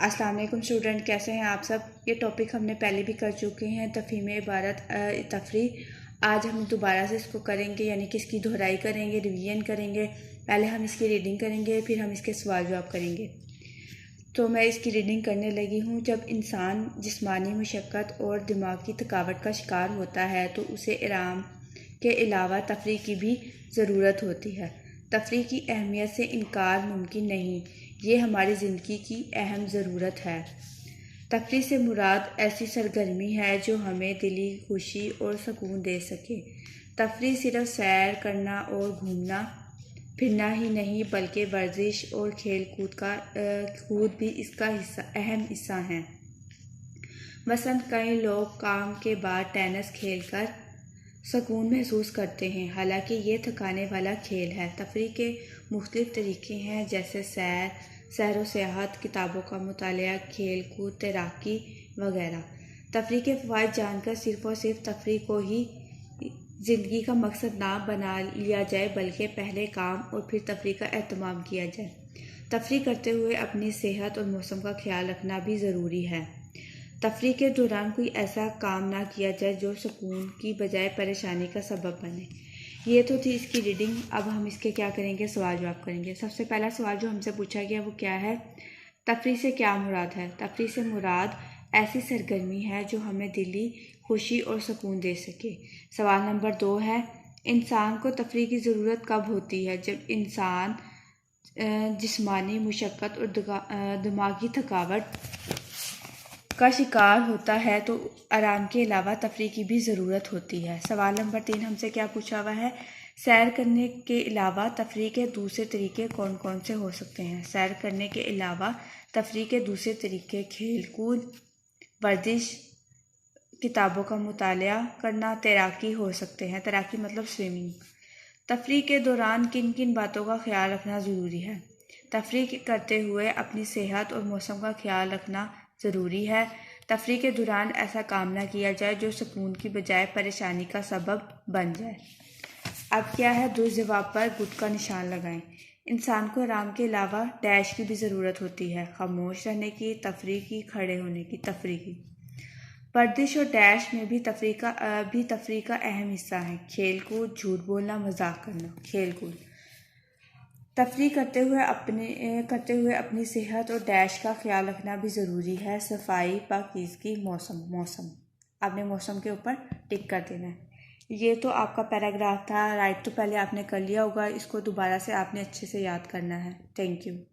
السلام علیکم اسٹوڈنٹ، کیسے ہیں آپ سب؟ یہ ٹاپک ہم نے پہلے بھی کر چکے ہیں، تفہیم عبارت تفریح۔ آج ہم دوبارہ سے اس کو کریں گے، یعنی کہ اس کی دہرائی کریں گے، ریویژن کریں گے۔ پہلے ہم اس کی ریڈنگ کریں گے، پھر ہم اس کے سوال جواب کریں گے۔ تو میں اس کی ریڈنگ کرنے لگی ہوں۔ جب انسان جسمانی مشقت اور دماغی تھکاوٹ کا شکار ہوتا ہے تو اسے آرام کے علاوہ تفریح کی بھی ضرورت ہوتی ہے۔ تفریح کی اہمیت سے انکار ممکن نہیں، یہ ہماری زندگی کی اہم ضرورت ہے۔ تفریح سے مراد ایسی سرگرمی ہے جو ہمیں دلی خوشی اور سکون دے سکے۔ تفریح صرف سیر کرنا اور گھومنا پھرنا ہی نہیں بلکہ ورزش اور کھیل کود بھی اس کا اہم حصہ ہیں۔ مثلاً کئی لوگ کام کے بعد ٹینس کھیل کر سکون محسوس کرتے ہیں، حالانکہ یہ تھکانے والا کھیل ہے۔ تفریح کے مختلف طریقے ہیں، جیسے سیر و سیاحت، کتابوں کا مطالعہ، کھیل کود، تیراکی وغیرہ۔ تفریح کے فوائد جان کر صرف اور صرف تفریح کو ہی زندگی کا مقصد نہ بنا لیا جائے، بلکہ پہلے کام اور پھر تفریح کا اہتمام کیا جائے۔ تفریح کرتے ہوئے اپنی صحت اور موسم کا خیال رکھنا بھی ضروری ہے۔ تفریح کے دوران کوئی ایسا کام نہ کیا جائے جو سکون کی بجائے پریشانی کا سبب بنے۔ یہ تو تھی اس کی ریڈنگ۔ اب ہم اس کے کیا کریں گے؟ سوال جواب کریں گے۔ سب سے پہلا سوال جو ہم سے پوچھا گیا وہ کیا ہے؟ تفریح سے کیا مراد ہے؟ تفریح سے مراد ایسی سرگرمی ہے جو ہمیں دلی خوشی اور سکون دے سکے۔ سوال نمبر 2 ہے، انسان کو تفریح کی ضرورت کب ہوتی ہے؟ جب انسان جسمانی مشقت اور دماغی تھکاوٹ کا شکار ہوتا ہے تو آرام کے علاوہ تفریح کی بھی ضرورت ہوتی ہے۔ سوال نمبر 3 ہم سے کیا پوچھا ہوا ہے؟ سیر کرنے کے علاوہ تفریح کے دوسرے طریقے کون کون سے ہو سکتے ہیں؟ سیر کرنے کے علاوہ تفریح کے دوسرے طریقے کھیل کود، ورزش، کتابوں کا مطالعہ کرنا، تیراکی ہو سکتے ہیں۔ تیراکی مطلب سوئمنگ۔ تفریح کے دوران کن کن باتوں کا خیال رکھنا ضروری ہے؟ تفریح کرتے ہوئے اپنی صحت اور موسم کا خیال رکھنا ضروری ہے۔ تفریح کے دوران ایسا کام نہ کیا جائے جو سکون کی بجائے پریشانی کا سبب بن جائے۔ اب کیا ہے؟ درست جواب پر گٹ کا نشان لگائیں۔ انسان کو آرام کے علاوہ ڈیش کی بھی ضرورت ہوتی ہے، خاموش رہنے کی، تفریح کی، کھڑے ہونے کی، تفریح کی۔ ورزش اور ڈیش میں بھی تفریح کا اہم حصہ ہے۔ کھیل کود، جھوٹ بولنا، مذاق کرنا، کھیل کود۔ تفریح کرتے ہوئے اپنی صحت اور ڈیش کا خیال رکھنا بھی ضروری ہے۔ صفائی، پاکیزگی، موسم۔ آپ نے موسم کے اوپر ٹک کر دینا ہے۔ یہ تو آپ کا پیراگراف تھا، رائٹ تو پہلے آپ نے کر لیا ہوگا، اس کو دوبارہ سے آپ نے اچھے سے یاد کرنا ہے۔ Thank you.